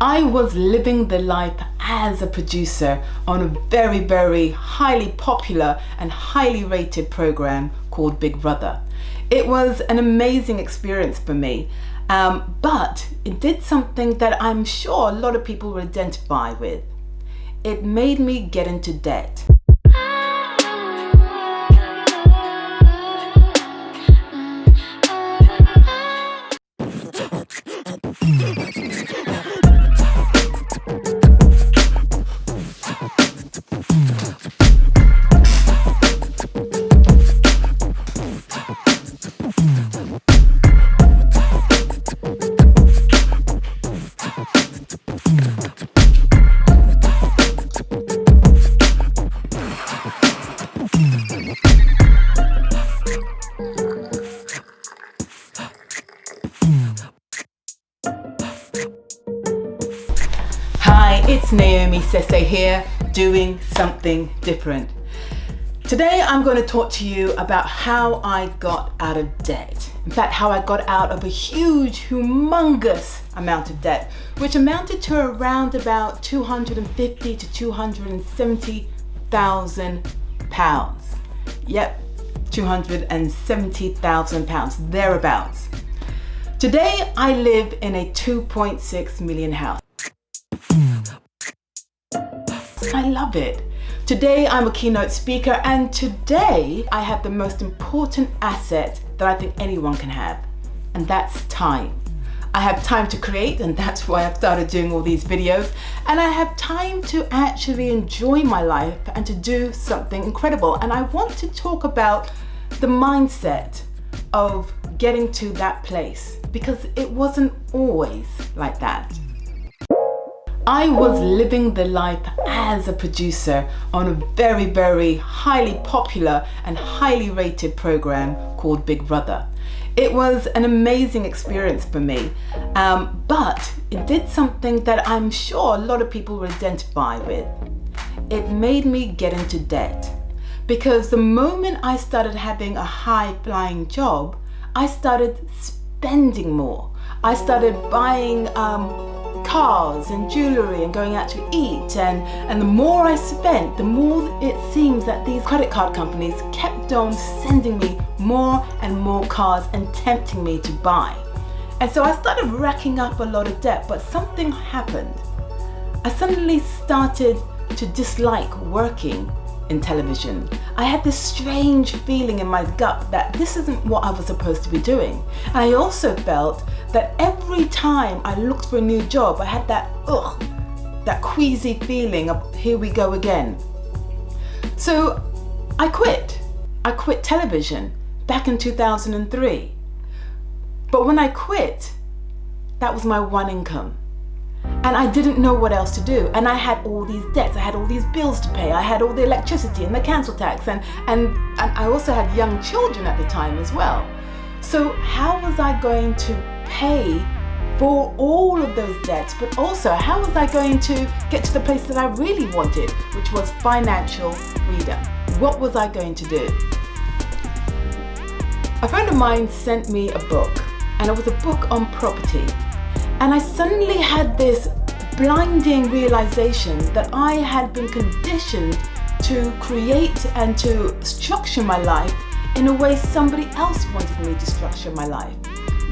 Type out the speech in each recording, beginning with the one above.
I was living the life as a producer on a very, very highly popular and highly rated program called Big Brother. It was an amazing experience for me, but it did something that I'm sure a lot of people will identify with. It made me get into debt. Hi, it's Naomi Sesay here, doing something different. Today I'm going to talk to you about how I got out of debt. In fact, how I got out of a huge, humongous amount of debt, which amounted to around about 250 to 270,000 pounds. Yep, 270,000 pounds, thereabouts. Today I live in a 2.6 million house. I love it. Today I'm a keynote speaker, and today I have the most important asset that I think anyone can have, and that's time. I have time to create, and that's why I've started doing all these videos, and I have time to actually enjoy my life and to do something incredible. And I want to talk about the mindset of getting to that place, because it wasn't always like that. I was living the life as a producer on a very, very highly popular and highly rated program called Big Brother. It was an amazing experience for me, but it did something that I'm sure a lot of people will identify with. It made me get into debt, because the moment I started having a high-flying job, I started spending more. I started buying cars and jewelry and going out to eat, and the more I spent, the more it seems that these credit card companies kept on sending me more and more cars and tempting me to buy. And so I started racking up a lot of debt, but something happened. I suddenly started to dislike working in television. I had this strange feeling in my gut that this isn't what I was supposed to be doing. And I also felt that every time I looked for a new job, I had that queasy feeling of here we go again. So I quit. I quit television back in 2003. But when I quit, that was my one income. And I didn't know what else to do. And I had all these debts. I had all these bills to pay. I had all the electricity and the council tax. And I also had young children at the time as well. So how was I going to pay for all of those debts? But also, how was I going to get to the place that I really wanted, which was financial freedom? What was I going to do? A friend of mine sent me a book, and it was a book on property. And I suddenly had this blinding realization that I had been conditioned to create and to structure my life in a way somebody else wanted me to structure my life.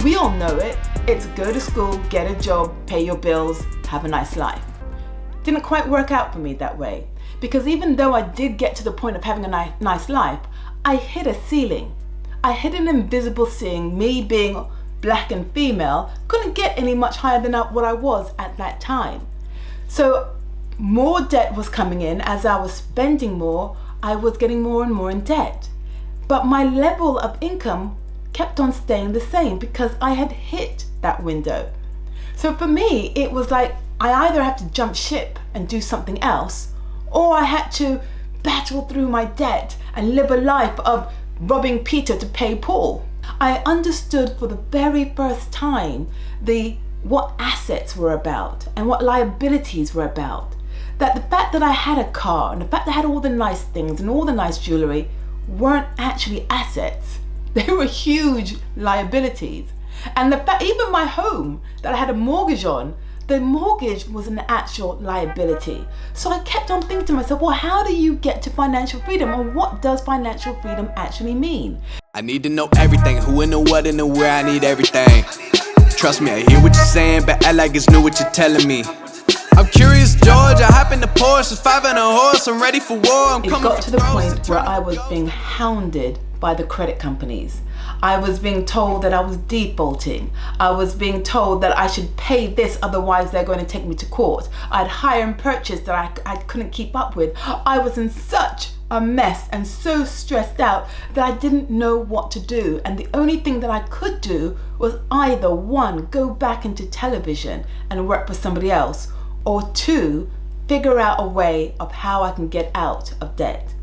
We all know it. It's go to school, get a job, pay your bills, have a nice life. Didn't quite work out for me that way, because even though I did get to the point of having a nice life, I hit a ceiling. I hit an invisible ceiling. Me being black and female, couldn't get any much higher than what I was at that time. So more debt was coming in. As I was spending more, I was getting more and more in debt. But my level of income kept on staying the same because I had hit that window. So for me, it was like I either had to jump ship and do something else, or I had to battle through my debt and live a life of robbing Peter to pay Paul. I understood for the very first time what assets were about and what liabilities were about. That the fact that I had a car and the fact that I had all the nice things and all the nice jewelry weren't actually assets. They were huge liabilities. And the fact, even my home that I had a mortgage on, the mortgage was an actual liability. So I kept on thinking to myself, well, how do you get to financial freedom, and what does financial freedom actually mean? I need to know everything, who and the what and the where, I need everything. Trust me, I hear what you're saying, but act like it's new what you're telling me. I'm curious, George, I hop in the Porsche, it's 5 and a horse, I'm ready for war. It got to the point where I was being hounded by the credit companies. I was being told that I was defaulting. I was being told that I should pay this, otherwise they're going to take me to court. I'd hire and purchase that I couldn't keep up with. I was in such a mess and so stressed out that I didn't know what to do. And the only thing that I could do was either one, go back into television and work for somebody else, or two, figure out a way of how I can get out of debt.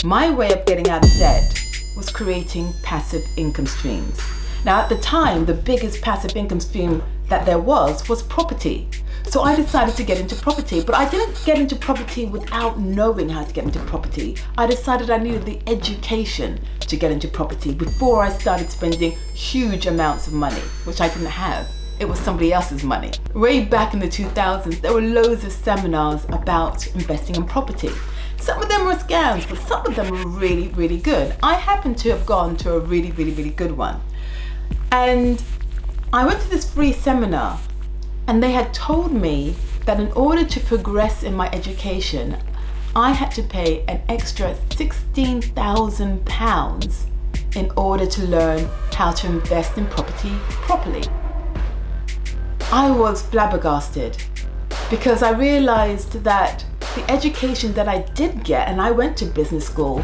My way of getting out of debt was creating passive income streams. Now at the time, the biggest passive income stream that there was property. So I decided to get into property, but I didn't get into property without knowing how to get into property. I decided I needed the education to get into property before I started spending huge amounts of money, which I didn't have. It was somebody else's money. Way back in the 2000s, there were loads of seminars about investing in property. Some of them were scams, but some of them were really, really good. I happened to have gone to a really, really, really good one. And I went to this free seminar, and they had told me that in order to progress in my education, I had to pay an extra £16,000 in order to learn how to invest in property properly. I was flabbergasted because I realized that the education that I did get, and I went to business school,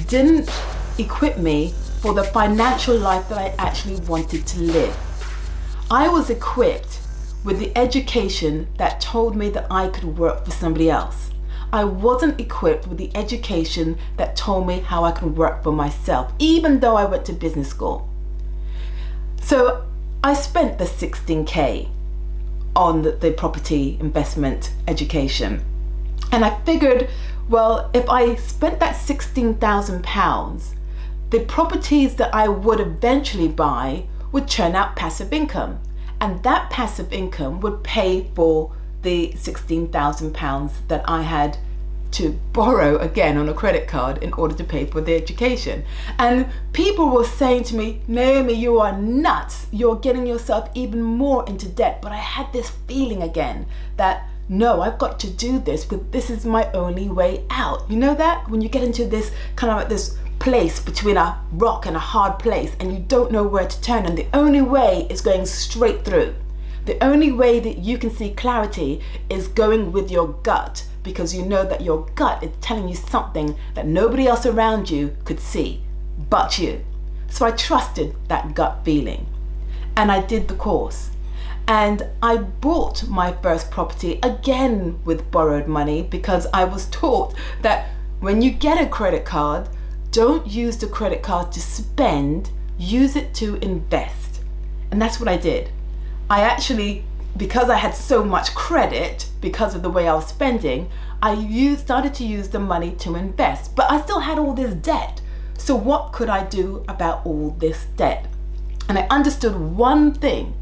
didn't equip me for the financial life that I actually wanted to live. I was equipped with the education that told me that I could work for somebody else. I wasn't equipped with the education that told me how I could work for myself, even though I went to business school. So I spent the 16K on the property investment education. And I figured, well, if I spent that £16,000, the properties that I would eventually buy would churn out passive income. And that passive income would pay for the £16,000 that I had to borrow again on a credit card in order to pay for the education. And people were saying to me, Naomi, you are nuts. You're getting yourself even more into debt. But I had this feeling again that, no, I've got to do this because this is my only way out. You know that? When you get into this kind of like this place between a rock and a hard place and you don't know where to turn, and the only way is going straight through. The only way that you can see clarity is going with your gut, because you know that your gut is telling you something that nobody else around you could see but you. So I trusted that gut feeling and I did the course. And I bought my first property again with borrowed money, because I was taught that when you get a credit card, don't use the credit card to spend, use it to invest. And that's what I did. I actually, because I had so much credit because of the way I was spending, I started to use the money to invest, but I still had all this debt. So what could I do about all this debt? And I understood one thing.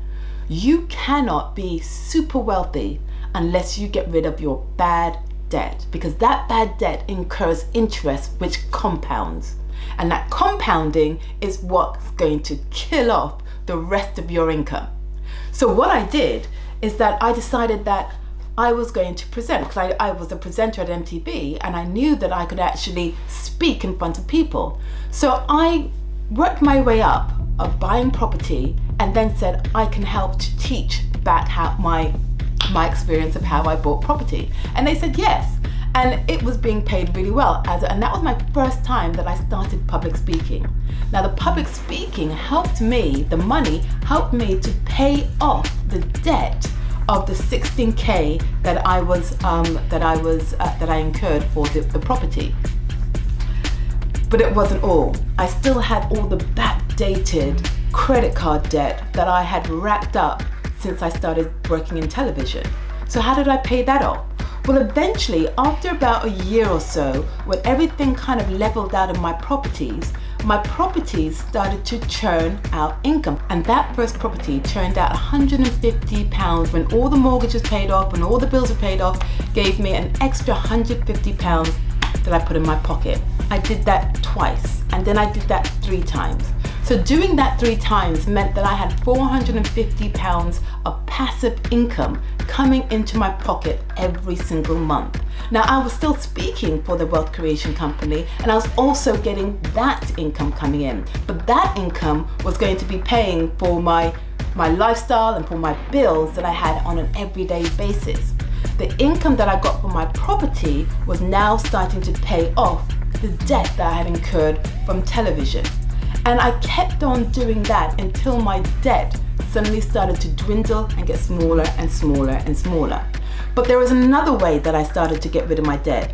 You cannot be super wealthy unless you get rid of your bad debt, because that bad debt incurs interest which compounds, and that compounding is what's going to kill off the rest of your income. So what I did is that I decided that I was going to present, because I was a presenter at MTV and I knew that I could actually speak in front of people. So I worked my way up of buying property and then said I can help to teach back how my experience of how I bought property. And they said yes. And it was being paid really well. And that was my first time that I started public speaking. Now the public speaking helped me, the money helped me to pay off the debt of the 16K that I incurred for the property. But it wasn't all. I still had all the backdated credit card debt that I had racked up since I started working in television. So how did I pay that off? Well, eventually, after about a year or so, when everything kind of leveled out in my properties, my properties started to churn out income. And that first property churned out £150 when all the mortgage was paid off and all the bills were paid off, gave me an extra £150 that I put in my pocket. I did that twice, and then I did that 3 times. So doing that 3 times meant that I had £450 of passive income coming into my pocket every single month. Now, I was still speaking for the wealth creation company, and I was also getting that income coming in, but that income was going to be paying for my lifestyle and for my bills that I had on an everyday basis. The income that I got from my property was now starting to pay off the debt that I had incurred from television. And I kept on doing that until my debt suddenly started to dwindle and get smaller and smaller and smaller. But there was another way that I started to get rid of my debt.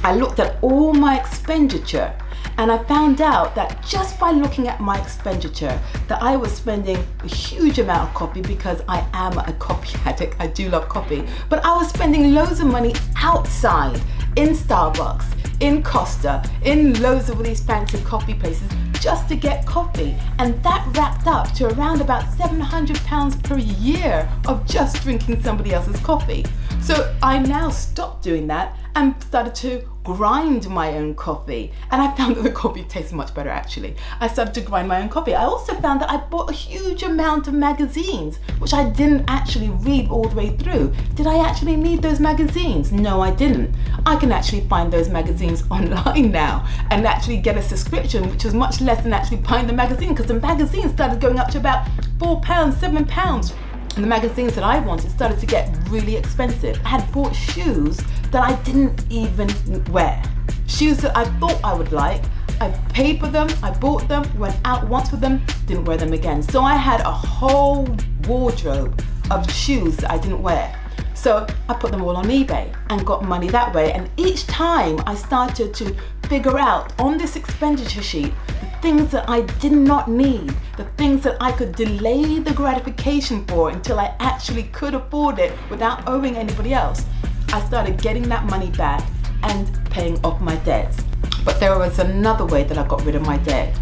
I looked at all my expenditure, and I found out that just by looking at my expenditure that I was spending a huge amount of coffee, because I am a coffee addict. I do love coffee, but I was spending loads of money outside, in Starbucks, in Costa, in loads of these fancy coffee places just to get coffee. And that wrapped up to around about £700 per year of just drinking somebody else's coffee. So I now stopped doing that and started to grind my own coffee, and I found that the coffee tastes much better actually. I started to grind my own coffee. I also found that I bought a huge amount of magazines, which I didn't actually read all the way through. Did I actually need those magazines? No, I didn't. I can actually find those magazines online now and actually get a subscription, which was much less than actually buying the magazine, because the magazine started going up to about £4, £7. And the magazines that I wanted started to get really expensive. I had bought shoes that I didn't even wear. Shoes that I thought I would like. I paid for them, I bought them, went out once with them, didn't wear them again. So I had a whole wardrobe of shoes that I didn't wear. So I put them all on eBay and got money that way. And each time I started to figure out on this expenditure sheet the things that I did not need, the things that I could delay the gratification for until I actually could afford it without owing anybody else. I started getting that money back and paying off my debts. But there was another way that I got rid of my debt.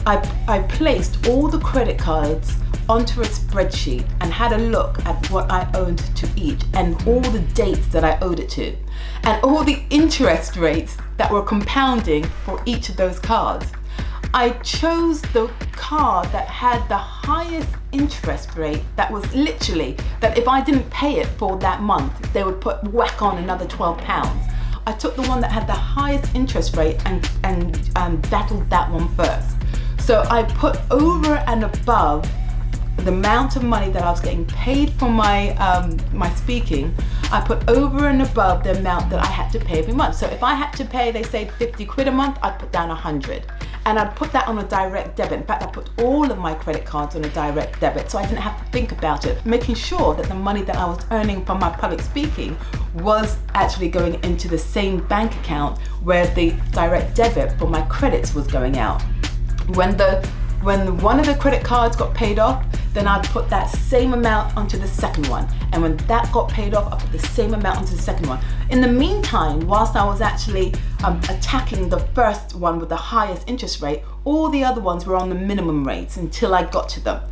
I placed all the credit cards onto a spreadsheet and had a look at what I owed to each and all the dates that I owed it to and all the interest rates that were compounding for each of those cards. I chose the card that had the highest interest rate, that was literally that if I didn't pay it for that month, they would whack on another £12. I took the one that had the highest interest rate and battled that one first. So I put over and above the amount of money that I was getting paid for my speaking, I put over and above the amount that I had to pay every month. So if I had to pay, they say 50 quid a month, I'd put down 100. And I'd put that on a direct debit. In fact, I put all of my credit cards on a direct debit, so I didn't have to think about it, making sure that the money that I was earning from my public speaking was actually going into the same bank account where the direct debit for my credits was going out. When one of the credit cards got paid off, then I'd put that same amount onto the second one. And when that got paid off, I put the same amount onto the second one. In the meantime, whilst I was actually attacking the first one with the highest interest rate, all the other ones were on the minimum rates until I got to them.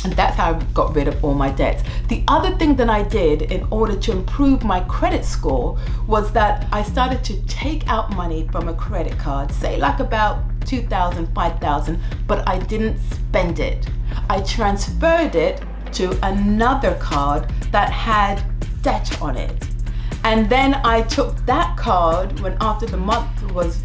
And that's how I got rid of all my debts. The other thing that I did in order to improve my credit score was that I started to take out money from a credit card, say like about 2,000, 5,000, but I didn't spend it. I transferred it to another card that had debt on it. And then I took that card when after the month was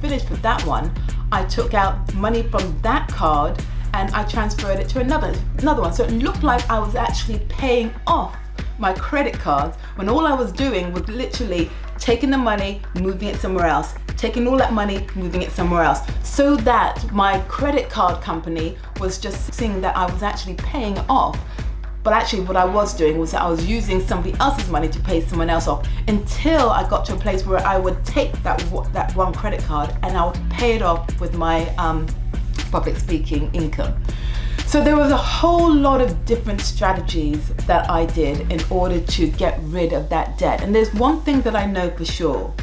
finished with that one, I took out money from that card and I transferred it to another one. So it looked like I was actually paying off my credit cards when all I was doing was literally taking the money, moving it somewhere else, taking all that money, moving it somewhere else, so that my credit card company was just seeing that I was actually paying off. But actually what I was doing was that I was using somebody else's money to pay someone else off, until I got to a place where I would take that one credit card and I would pay it off with my public speaking income. So there was a whole lot of different strategies that I did in order to get rid of that debt. And there's one thing that I know for sure.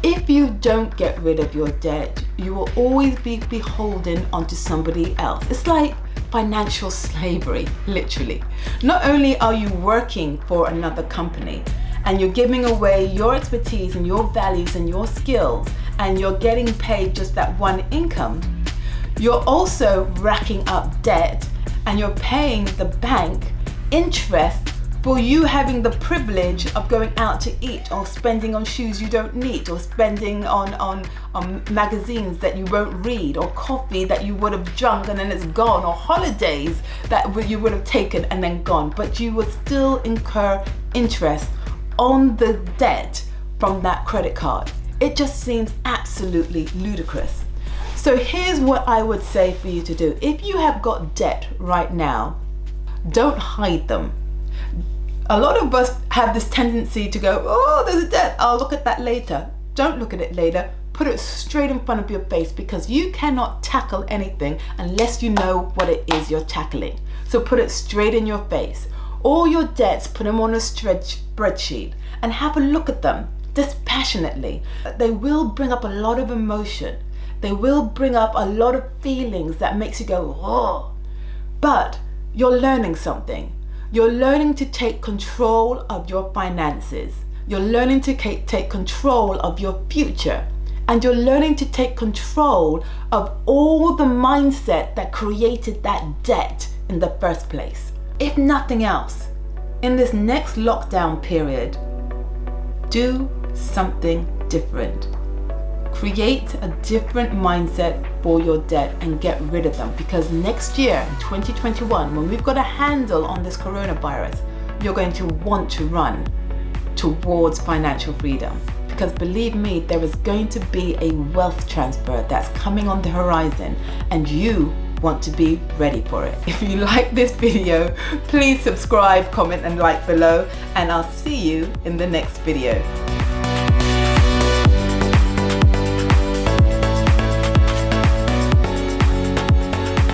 If you don't get rid of your debt, you will always be beholden onto somebody else. It's like financial slavery, literally. Not only are you working for another company and you're giving away your expertise and your values and your skills, and you're getting paid just that one income, you're also racking up debt and you're paying the bank interest for you having the privilege of going out to eat, or spending on shoes you don't need, or spending on magazines that you won't read, or coffee that you would have drunk and then it's gone, or holidays that you would have taken and then gone, but you would still incur interest on the debt from that credit card. It just seems absolutely ludicrous. So here's what I would say for you to do. If you have got debt right now, don't hide them. A lot of us have this tendency to go, oh, there's a debt, I'll look at that later. Don't look at it later. Put it straight in front of your face, because you cannot tackle anything unless you know what it is you're tackling. So put it straight in your face. All your debts, put them on a spreadsheet and have a look at them dispassionately. They will bring up a lot of emotion. They will bring up a lot of feelings that makes you go, oh. But you're learning something. You're learning to take control of your finances. You're learning to take control of your future. And you're learning to take control of all the mindset that created that debt in the first place. If nothing else, in this next lockdown period, do something different. Create a different mindset for your debt and get rid of them, because next year, in 2021, when we've got a handle on this coronavirus, you're going to want to run towards financial freedom. Because believe me, there is going to be a wealth transfer that's coming on the horizon, and you want to be ready for it. If you like this video, please subscribe, comment and like below, and I'll see you in the next video.